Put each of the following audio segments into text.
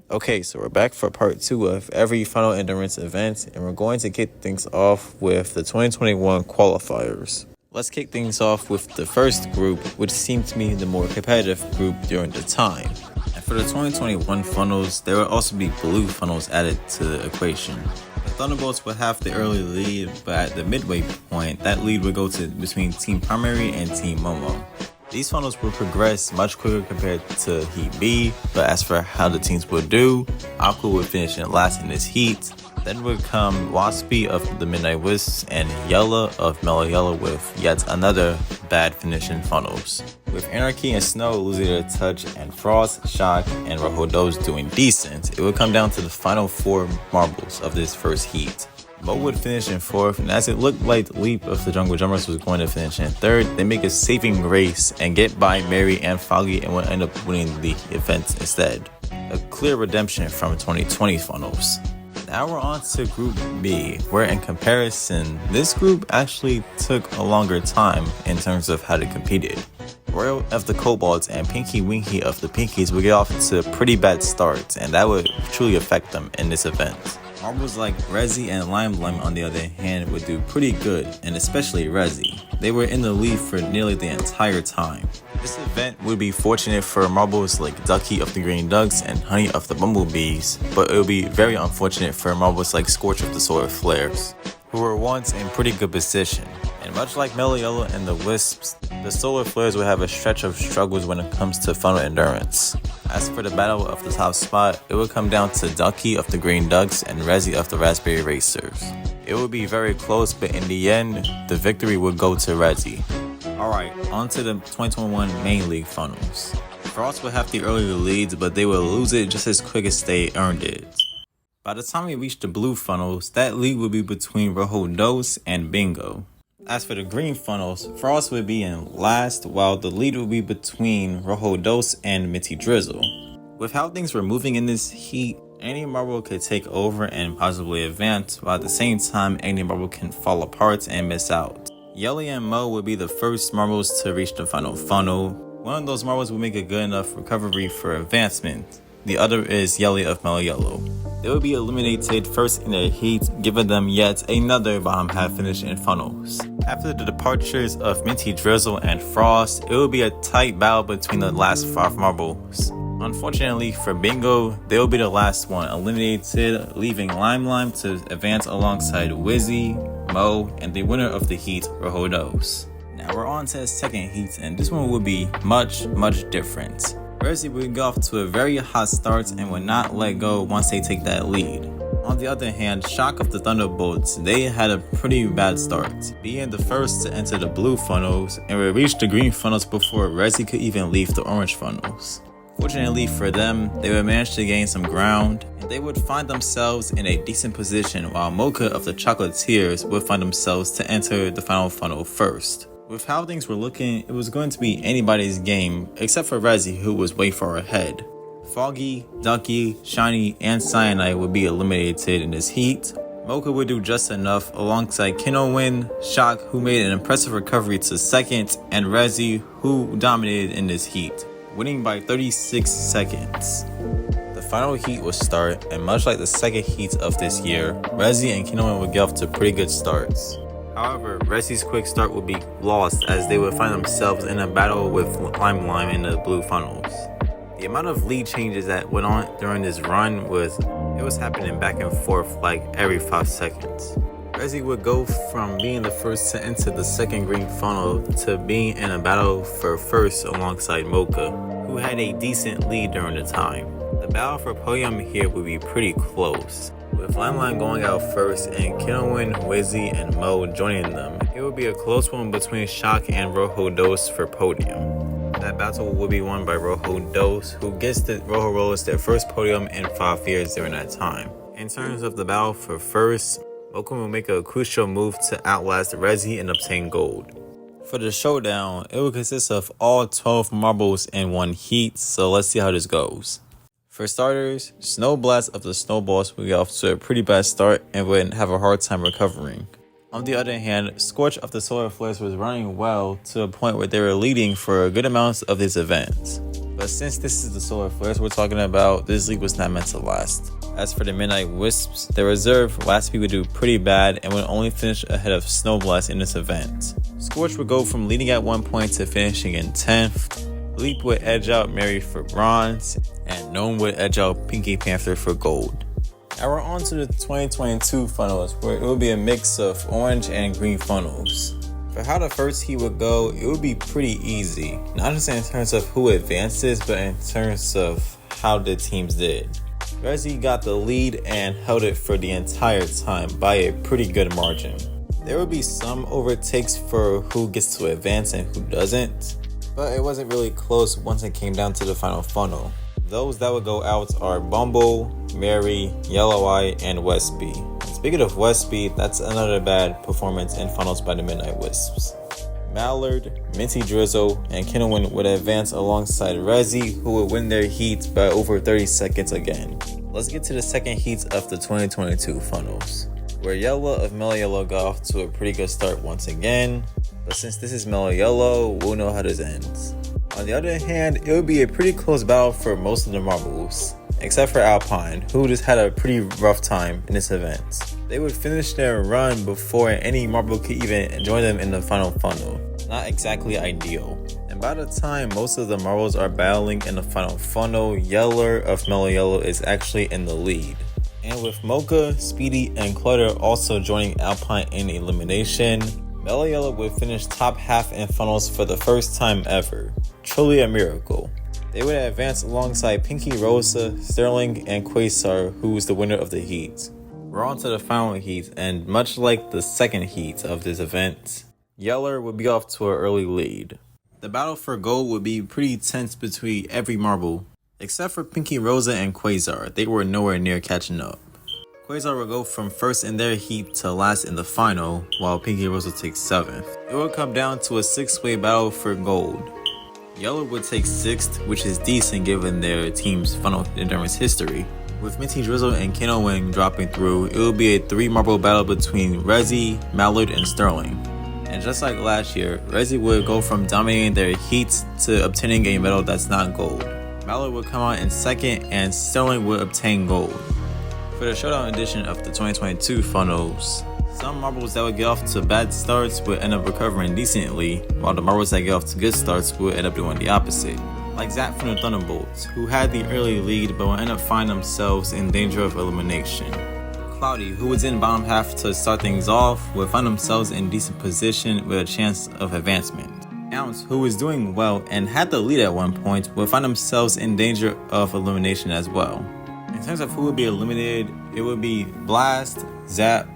Okay, so we're back for part 2 of every Final Endurance event, and we're going to kick things off with the 2021 qualifiers. Let's kick things off with the first group, which seemed to me the more competitive group during the time. And for the 2021 funnels, there will also be blue funnels added to the equation. The Thunderbolts would have the early lead, but at the midway point, that lead would go to between Team Primary and Team Momo. These funnels will progress much quicker compared to Heat B, but as for how the teams would do, Aqua would finish in last in this heat. Then would come Waspy of the Midnight Wisps and Yella of Mellow Yellow with yet another bad finish in funnels. With Anarchy and Snow losing their touch and Frost, Shock, and Rohodos doing decent, it would come down to the final 4 marbles of this first heat. Mo would finish in 4th, and as it looked like Leap of the Jungle Jumpers was going to finish in 3rd, they make a saving grace and get by Mary and Foggy and would end up winning the event instead. A clear redemption from 2020 funnels. Now we're on to Group B, where in comparison, this group actually took a longer time in terms of how they competed. Royal of the Kobolds and Pinky Winky of the Pinkies would get off to pretty bad starts, and that would truly affect them in this event. Marbles like Rezi and Lime Lime, on the other hand, would do pretty good, and especially Rezi. They were in the lead for nearly the entire time. This event would be fortunate for marbles like Ducky of the Green Ducks and Honey of the Bumblebees, but it would be very unfortunate for marbles like Scorch of the Solar Flares, who were once in pretty good position. And much like Mellow Yellow and the Wisps, the Solar Flares would have a stretch of struggles when it comes to Final Endurance. As for the battle of the top spot, it would come down to Ducky of the Green Ducks and Rezi of the Raspberry Racers. It would be very close, but in the end, the victory would go to Rezi. Alright, on to the 2021 Main League funnels. Frost would have the earlier leads, but they would lose it just as quick as they earned it. By the time we reach the blue funnels, that lead would be between Rohodos and Bingo. As for the green funnels, Frost would be in last, while the lead would be between Rohodos and Minty Drizzle. With how things were moving in this heat, any marble could take over and possibly advance, while at the same time any marble can fall apart and miss out. Yelly and Mo would be the first marbles to reach the final funnel. One of those marbles would make a good enough recovery for advancement. The other is Yelly of Mellow Yellow. They would be eliminated first in the heat, giving them yet another bottom half finish in funnels. After the departures of Minty Drizzle and Frost, it would be a tight battle between the last 5 marbles. Unfortunately for Bingo, they will be the last one eliminated, leaving Lime Lime to advance alongside Wizzy, Mo, and the winner of the heat, Rohodos. Now we're on to the second heat, and this one will be much different. Rezi would go off to a very hot start and would not let go once they take that lead. On the other hand, Shock of the Thunderbolts, they had a pretty bad start, being the first to enter the blue funnels and would reach the green funnels before Rezi could even leave the orange funnels. Fortunately for them, they would manage to gain some ground, and they would find themselves in a decent position, while Mocha of the Chocolatiers would find themselves to enter the final funnel first. With how things were looking, it was going to be anybody's game, except for Rezi, who was way far ahead. Foggy, Ducky, Shiny, and Cyanide would be eliminated in this heat. Mocha would do just enough alongside Kinowin, Shock, who made an impressive recovery to second, and Rezi, who dominated in this heat, winning by 36 seconds. The final heat would start, and much like the second heat of this year, Rezi and Kinowin would get off to pretty good starts. However, Rezi's quick start would be lost as they would find themselves in a battle with Lime Lime in the blue funnels. The amount of lead changes that went on during this run was happening back and forth like every 5 seconds. Rezi would go from being the first to enter the second green funnel to being in a battle for first alongside Mocha, who had a decent lead during the time. The battle for podium here would be pretty close, with Lime Lime going out first and Kinowin, Wizzy, and Mo joining them. It would be a close one between Shock and Rohodos for podium. That battle will be won by Rohodos, who gets the Roho Rollers their first podium in 5 years during that time. In terms of the battle for first, Mocha will make a crucial move to outlast Rezi and obtain gold. For the showdown, it will consist of all 12 marbles in one heat, so let's see how this goes. For starters, Snow Blast of the Snowballs will get off to a pretty bad start and would have a hard time recovering. On the other hand, Scorch of the Solar Flares was running well to a point where they were leading for a good amount of this event. But since this is the Solar Flares we're talking about, this league was not meant to last. As for the Midnight Wisps, the reserve last week would do pretty bad and would only finish ahead of Snowblast in this event. Scorch would go from leading at 1 point to finishing in 10th. Leap would edge out Mary for bronze, and Gnome would edge out Pinky Panther for gold. Now we're on to the 2022 funnels, where it will be a mix of orange and green funnels. For how the first heat would go, it would be pretty easy, not just in terms of who advances, but in terms of how the teams did. Resi got the lead and held it for the entire time by a pretty good margin. There would be some overtakes for who gets to advance and who doesn't, but it wasn't really close once it came down to the final funnel. Those that would go out are Bumble, Mary, Yellow Eye, and Westby. Speaking of Westby, that's another bad performance in funnels by the Midnight Wisps. Mallard, Minty Drizzle, and Kinowin would advance alongside Resi, who would win their heats by over 30 seconds again. Let's get to the second heat of the 2022 funnels, where Yellow of Mellow Yellow got off to a pretty good start once again, but since this is Mellow Yellow, we'll know how this ends. On the other hand, it would be a pretty close battle for most of the marbles, except for Alpine, who just had a pretty rough time in this event. They would finish their run before any marble could even join them in the final funnel. Not exactly ideal. And by the time most of the marbles are battling in the final funnel, Yeller of Mellow Yellow is actually in the lead. And with Mocha, Speedy, and Clutter also joining Alpine in elimination, Mellow Yellow would finish top half in funnels for the first time ever. Truly a miracle. They would advance alongside Pinky Rosa, Sterling, and Quasar, who is the winner of the heat. We're on to the final heat, and much like the second heat of this event, Yeller would be off to an early lead. The battle for gold would be pretty tense between every marble, except for Pinky Rosa and Quasar. They were nowhere near catching up. Quasar would go from first in their heat to last in the final, while Pinky Rosa takes 7th. It would come down to a 6-way battle for gold. Yellow would take 6th, which is decent given their team's funnel endurance history. With Minty Drizzle and Kinowin dropping through, it will be a 3-marble battle between Resi, Mallard, and Sterling. And just like last year, Resi would go from dominating their heats to obtaining a medal that's not gold. Mallard would come out in 2nd, and Sterling would obtain gold. For the showdown edition of the 2022 funnels, some marbles that would get off to bad starts would end up recovering decently, while the marbles that get off to good starts would end up doing the opposite. Like Zach from the Thunderbolts, who had the early lead but would end up finding themselves in danger of elimination. Cloudy, who was in bottom half to start things off, would find themselves in decent position with a chance of advancement. Ounce, who was doing well and had the lead at one point, would find themselves in danger of elimination as well. In terms of who would be eliminated, it would be Blast, Zap,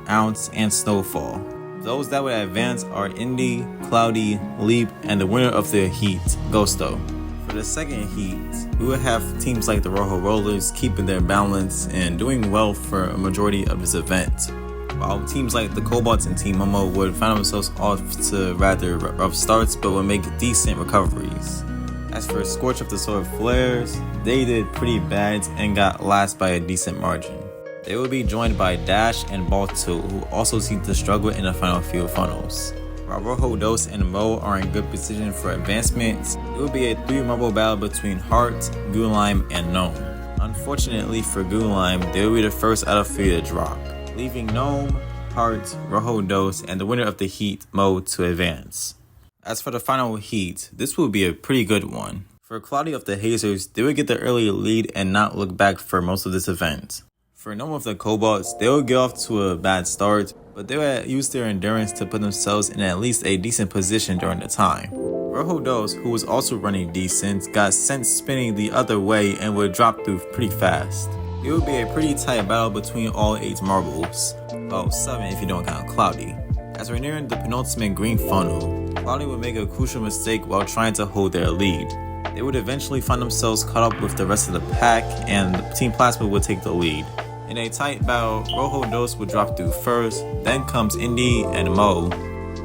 Ounce, and Snowfall. Those that would advance are Indy, Cloudy, Leap, and the winner of the heat, Ghosto. For the second heat, we would have teams like the Rojo Rollers keeping their balance and doing well for a majority of this event, while teams like the Cobalts and Team Momo would find themselves off to rather rough starts but would make decent recoveries. As for Scorch of the Solar Flares, they did pretty bad and got last by a decent margin. They will be joined by Dash and Balto, who also seem to struggle in the final few funnels. While Rojo Dos and Mo are in good position for advancement, it will be a 3-marble battle between Heart, Gulime, and Gnome. Unfortunately for Gulime, they will be the first out of 3 to drop, leaving Gnome, Heart, Rojo Dos, and the winner of the heat, Mo, to advance. As for the final heat, this will be a pretty good one. For Cloudy of the Hazers, they would get the early lead and not look back for most of this event. For Gnome of the Cobalts, they would get off to a bad start, but they would use their endurance to put themselves in at least a decent position during the time. Rojo Dos, who was also running decent, got sent spinning the other way and would drop through pretty fast. It would be a pretty tight battle between all 8 marbles. Well, 7 if you don't count Cloudy. As we're nearing the penultimate green funnel, Cloudy would make a crucial mistake while trying to hold their lead. They would eventually find themselves caught up with the rest of the pack, and Team Plasma would take the lead. In a tight battle, Rojo Dos would drop through first, then comes Indy and Mo.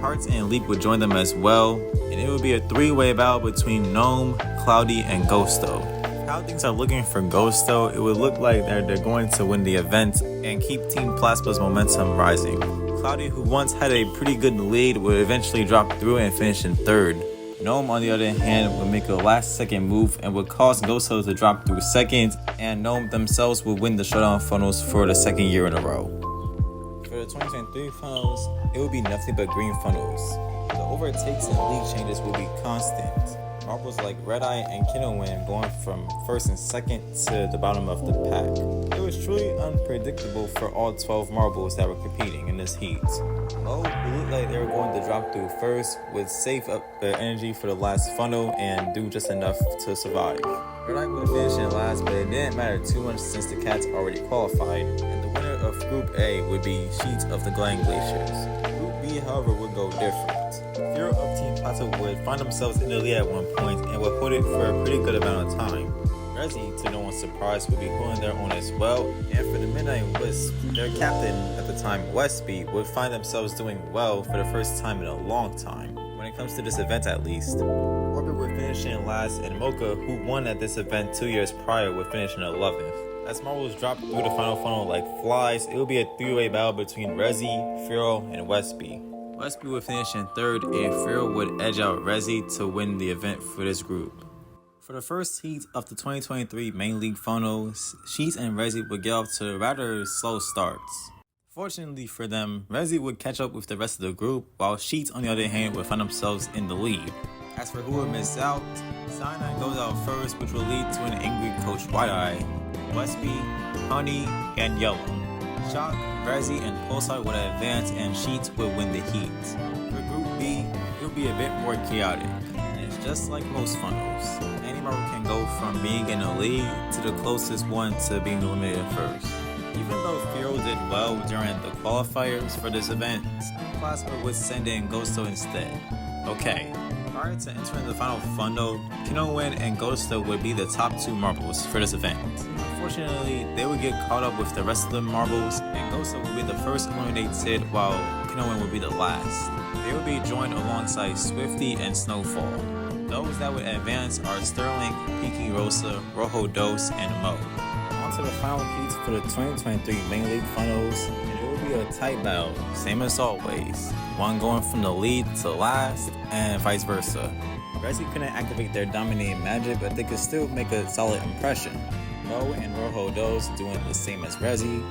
Hearts and Leap would join them as well, and it would be a 3-way battle between Gnome, Cloudy, and Ghosto. How things are looking for Ghosto, it would look like they're going to win the event and keep Team Plasma's momentum rising. Cloudy, who once had a pretty good lead, would eventually drop through and finish in 3rd, Gnome, on the other hand, would make a last-second move and would cause Goso to drop through second, and Gnome themselves would win the Showdown Finals for the second year in a row. For the 2023 Finals, it would be nothing but green funnels. The overtakes and lead changes will be constant. Marbles like Red Eye and Kinowin going from first and second to the bottom of the pack. It was truly unpredictable for all 12 marbles that were competing in this heat. Mo, who looked like they were going to drop through first, would save up their energy for the last funnel and do just enough to survive. Red Eye would finish in last, but it didn't matter too much since the Cats already qualified, and the winner of Group A would be Sheets of the Glen Glaciers. Group B, however, would go different. Hero of Team Plateau would find themselves in the lead at one point and would hold it for a pretty good amount of time. Resi, to no one's surprise, would be holding their own as well, and for the Midnight Wisp, their captain at the time, Westby, would find themselves doing well for the first time in a long time, when it comes to this event at least. Orbit would finish in last, and Mocha, who won at this event 2 years prior, would finish in 11th. As marbles dropped through the final funnel like flies, it would be a three-way battle between Resi, Firo, and Westby. Westby would finish in third, and Firo would edge out Resi to win the event for this group. For the first heat of the 2023 Main League Finals, Sheets and Resi would get off to rather slow starts. Fortunately for them, Resi would catch up with the rest of the group, while Sheets, on the other hand, would find themselves in the lead. As for who would miss out, Thaehan goes out first, which will lead to an angry Coach White-Eye, Westby, Honey, and Yellow. Shock, Resi, and Pulsar would advance, and Sheets would win the heat. For Group B, it would be a bit more chaotic, and it's just like most funnels. Any marble can go from being in the lead to the closest one to being eliminated first. Even though Firo did well during the qualifiers for this event, Plasma would send in Ghosto instead. Okay, prior to entering the final funnel, Kinowin and Ghosto would be the top two marbles for this event. Unfortunately, they would get caught up with the rest of the marbles, and Ghosto would be the first eliminated while Kinowin would be the last. They would be joined alongside Swifty and Snowfall. Those that would advance are Sterling, Pinky Rosa, Rojo Dos, and Mo. On to the final heats for the 2023 Main League Finals, and it will be a tight battle, same as always. One going from the lead to last, and vice versa. Resi couldn't activate their dominating magic, but they could still make a solid impression. Mo and Rojo Dos doing the same as Resi.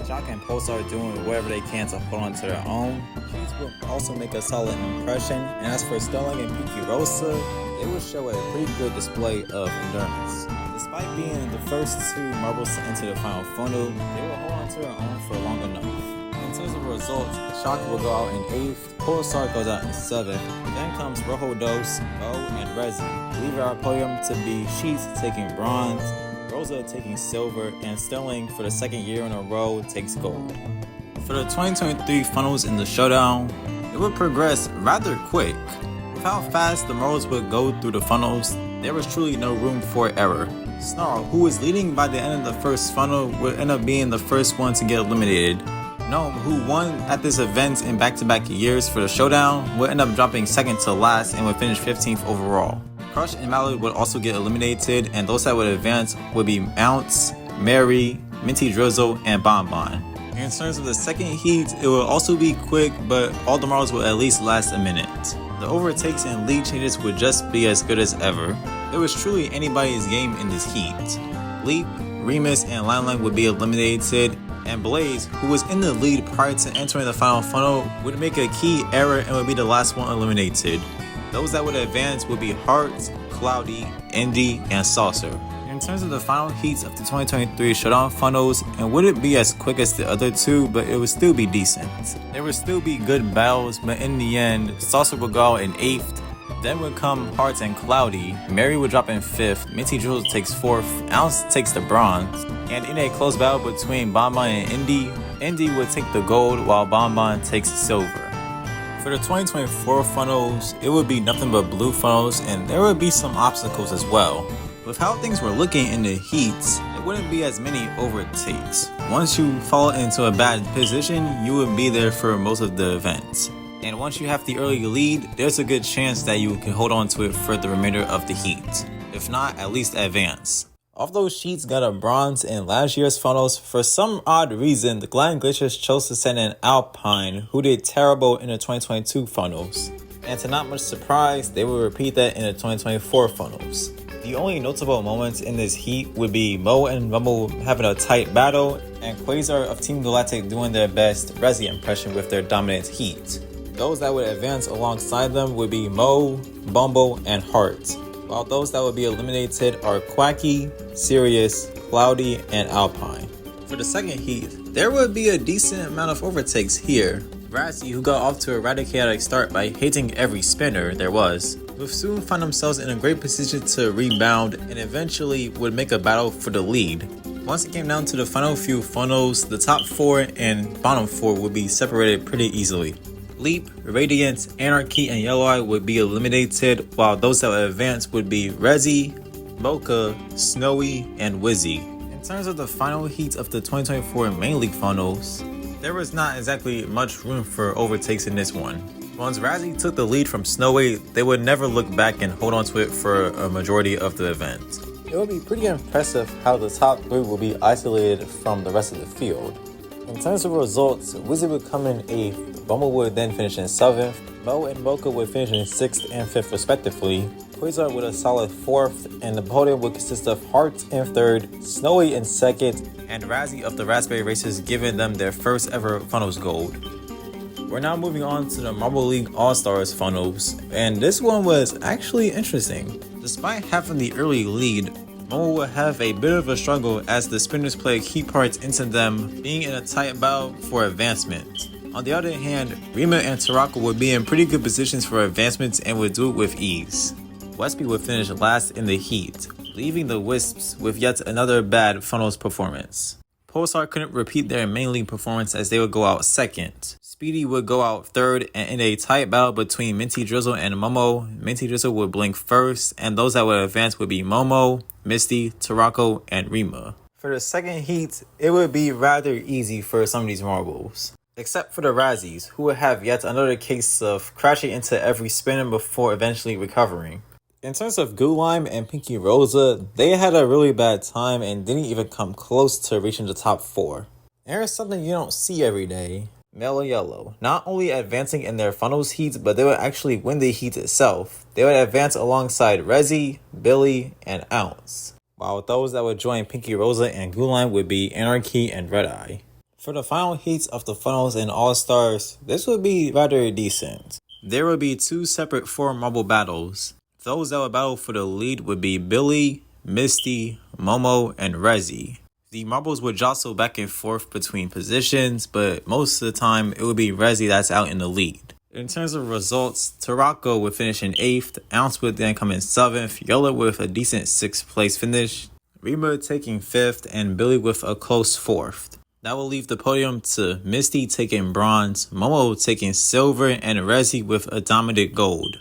Shock and Pulsar doing whatever they can to hold on to their own. Sheets will also make a solid impression, and as for Sterling and Pinky Rosa, they will show a pretty good display of endurance. Despite being the first two marbles to enter the final funnel, they will hold on to their own for long enough. In terms of results, Shock will go out in 8th, Pulsar goes out in 7th, then comes Rojo Dos, Mo, and Resi. Leave our podium to be Sheets taking bronze, Rosa taking silver, and Sterling for the second year in a row takes gold. For the 2023 finals in the showdown, it would progress rather quick. With how fast the marbles would go through the funnels, there was truly no room for error. Snarl, who was leading by the end of the first funnel, would end up being the first one to get eliminated. Gnome, who won at this event in back-to-back years for the showdown, would end up dropping second to last and would finish 15th overall. Crush and Mallard would also get eliminated, and those that would advance would be Mounts, Mary, Minty Drizzle, and Bonbon. In terms of the second heat, it will also be quick, but all the marbles will at least last a minute. The overtakes and lead changes would just be as good as ever. It was truly anybody's game in this heat. Leap, Remus, and Limelight would be eliminated, and Blaze, who was in the lead prior to entering the final funnel, would make a key error and would be the last one eliminated. Those that would advance would be Heart, Cloudy, Indy, and Saucer. In terms of the final heats of the 2023 Showdown Funnels, it wouldn't be as quick as the other two, but it would still be decent. There would still be good battles, but in the end, Saucer would go out in 8th, then would come Heart and Cloudy, Mary would drop in 5th, Minty Drizzle takes 4th, Ounce takes the bronze, and in a close battle between Bonbon and Indy, Indy would take the gold while Bonbon takes silver. For the 2024 funnels, it would be nothing but blue funnels, and there would be some obstacles as well. With how things were looking in the heats, there wouldn't be as many overtakes. Once you fall into a bad position, you would be there for most of the events. And once you have the early lead, there's a good chance that you can hold on to it for the remainder of the heat. If not, at least advance. Although Sheets got a bronze in last year's funnels, for some odd reason, the Glen Glaciers chose to send in Alpine, who did terrible in the 2022 funnels. And to not much surprise, they will repeat that in the 2024 funnels. The only notable moments in this heat would be Mo and Rumble having a tight battle, and Quasar of Team Galactic doing their best Resi impression with their dominant heat. Those that would advance alongside them would be Mo, Bumble, and Heart, while those that would be eliminated are Quacky, Sirius, Cloudy, and Alpine. For the second heat, there would be a decent amount of overtakes here. Razzie, who got off to a rather chaotic start by hating every spinner there was, would soon find themselves in a great position to rebound and eventually would make a battle for the lead. Once it came down to the final few funnels, the top 4 and bottom 4 would be separated pretty easily. Leap, Radiance, Anarchy, and Yellow Eye would be eliminated, while those that would advance would be Rezi, Mocha, Snowy, and Wizzy. In terms of the final heats of the 2024 Main League Funnels, there was not exactly much room for overtakes in this one. Once Razzie took the lead from Snowy, they would never look back and hold on to it for a majority of the event. It would be pretty impressive how the top 3 will be isolated from the rest of the field. In terms of results, Wizzy would come in 8th, Bumble would then finish in 7th, Mo and Mocha would finish in 6th and 5th respectively, Quasar with a solid 4th, and the podium would consist of Heart in 3rd, Snowy in 2nd, and Razzie of the Raspberry Racers giving them their first ever Funnels Gold. We're now moving on to the Marble League All-Stars Funnels, and this one was actually interesting. Despite having the early lead, Momo will have a bit of a struggle as the spinners play key parts into them being in a tight battle for advancement. On the other hand, Rima and Tarako would be in pretty good positions for advancements and would do it with ease. Westby would finish last in the heat, leaving the Wisps with yet another bad funnels performance. Pulsar couldn't repeat their main league performance as they would go out 2nd. Speedy would go out 3rd, and in a tight battle between Minty Drizzle and Momo, Minty Drizzle would blink 1st, and those that would advance would be Momo, Misty, Tarako, and Rima. For the second heat, it would be rather easy for some of these marbles, except for the Razzies, who would have yet another case of crashing into every spinner before eventually recovering. In terms of Goo Lime and Pinky Rosa, they had a really bad time and didn't even come close to reaching the top 4. Here's something you don't see every day. Mellow Yellow, not only advancing in their funnels heats, but they would actually win the heat itself. They would advance alongside Rezi, Billy, and Ounce, while those that would join Pinky Rosa and Goo Lime would be Anarchy and Red Eye. For the final heats of the funnels and All-Stars, this would be rather decent. There would be 2 separate 4 marble battles. Those that would battle for the lead would be Billy, Misty, Momo, and Rezi. The marbles would jostle back and forth between positions, but most of the time it would be Rezi that's out in the lead. In terms of results, Tarako would finish in 8th, Ounce would then come in 7th, Yellow with a decent 6th place finish, Rima taking 5th, and Billy with a close 4th. That will leave the podium to Misty taking bronze, Momo taking silver, and Rezi with a dominant gold.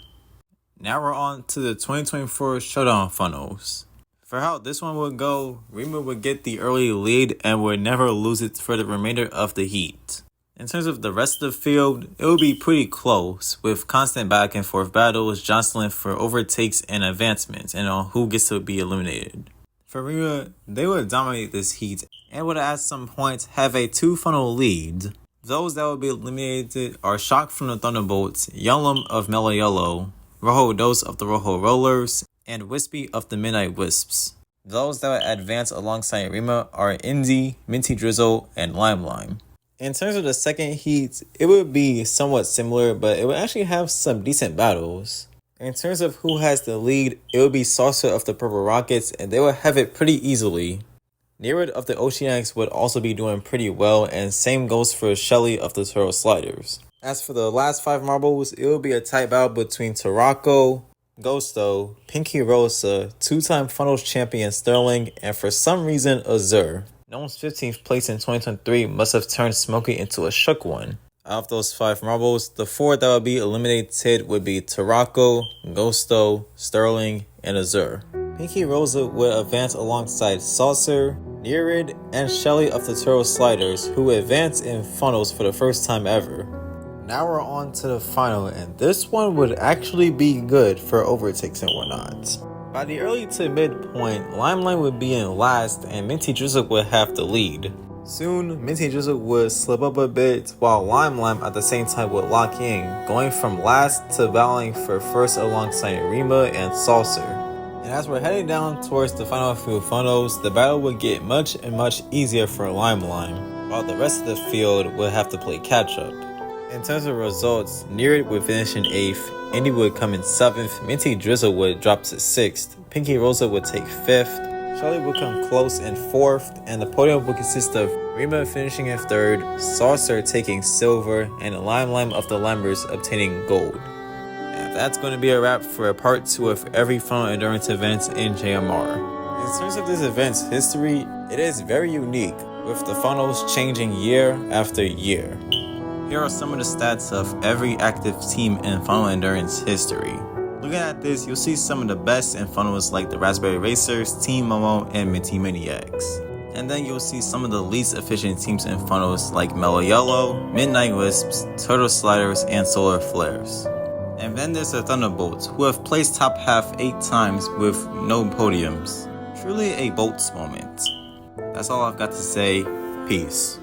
Now we're on to the 2024 Showdown Funnels. For how this one would go, Rima would get the early lead and would never lose it for the remainder of the heat. In terms of the rest of the field, it would be pretty close, with constant back and forth battles jostling for overtakes and advancements and on who gets to be eliminated. For Rima, they would dominate this heat and would at some point have a 2-funnel lead. Those that would be eliminated are Shock from the Thunderbolts, Yellum of Mellow Yellow, Rojo Dose of the Rojo Rollers, and Wispy of the Midnight Wisps. Those that would advance alongside Rima are Indy, Minty Drizzle, and Lime Lime. In terms of the second heat, it would be somewhat similar, but it would actually have some decent battles. In terms of who has the lead, it would be Saucer of the Purple Rockets, and they would have it pretty easily. Nerid of the Oceanics would also be doing pretty well, and same goes for Shelly of the Turtle Sliders. As for the last 5 marbles, it will be a tight battle between Tarako, Ghosto, Pinky Rosa, 2-time Funnels champion Sterling, and for some reason Azur. Gnome's 15th place in 2023 must have turned Smokey into a shook one. Out of those 5 marbles, the 4 that would be eliminated would be Tarako, Ghosto, Sterling, and Azur. Pinky Rosa would advance alongside Saucer, Nerid, and Shelly of the Turtle Sliders, who advance in Funnels for the first time ever. Now we're on to the final, and this one would actually be good for overtakes and whatnot. By the early to mid point, Limelight would be in last and Minty Drizzle would have the lead. Soon, Minty Drizzle would slip up a bit, while Lime at the same time would lock in, going from last to battling for first alongside Rima and Saucer. And as we're heading down towards the final few funnels, the battle would get much easier for Lime, while the rest of the field would have to play catch up. In terms of results, Neared would finish in 8th, Indy would come in 7th, Minty Drizzle would drop to 6th, Pinky Rosa would take 5th, Charlie would come close in 4th, and the podium would consist of Rima finishing in 3rd, Saucer taking silver, and Lime of the Lambers obtaining gold. And that's going to be a wrap for a part 2 of every final endurance event in JMR. In terms of this event's history, it is very unique, with the funnels changing year after year. Here are some of the stats of every active team in final endurance history. Looking at this, you'll see some of the best in funnels like the Raspberry Racers, Team Momo, and Minty Maniacs. And then you'll see some of the least efficient teams in funnels like Mellow Yellow, Midnight Wisps, Turtle Sliders, and Solar Flares. And then there's the Thunderbolts, who have placed top half 8 times with no podiums. Truly a Bolts moment. That's all I've got to say. Peace.